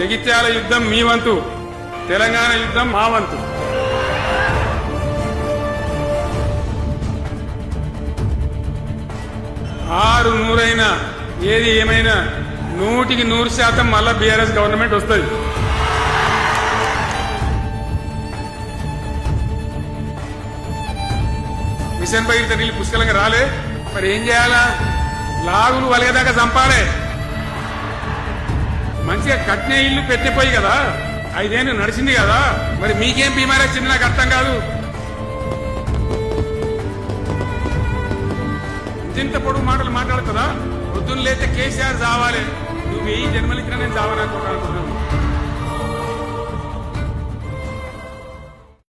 జగిత్యాల యుద్ధం మీ వంతు, తెలంగాణ యుద్ధం మా వంతు. ఆరు నూరైనా ఏది ఏమైనా 100% మళ్ళా బీఆర్ఎస్ గవర్నమెంట్ వస్తుంది. మిషన్ పై నీళ్ళు పుష్కలంగా రాలే, మరి ఏం చేయాలా? లాగులు వలగదాకా చంపాలే. మంచిగా కట్టిన ఇల్లు పెట్టిపోయి కదా, 5 ఏళ్ళు నడిచింది కదా, మరి మీకేం బీమారీ వచ్చింది నాకు అర్థం కాదు. ఇంత పొడుగు మాటలు మాట్లాడుతుందా? పొద్దున్న లేతే కేసీఆర్ చావాలి, నువ్వు 1000 జన్మలు ఇచ్చినా నేను చావనుకుంటున్నాను.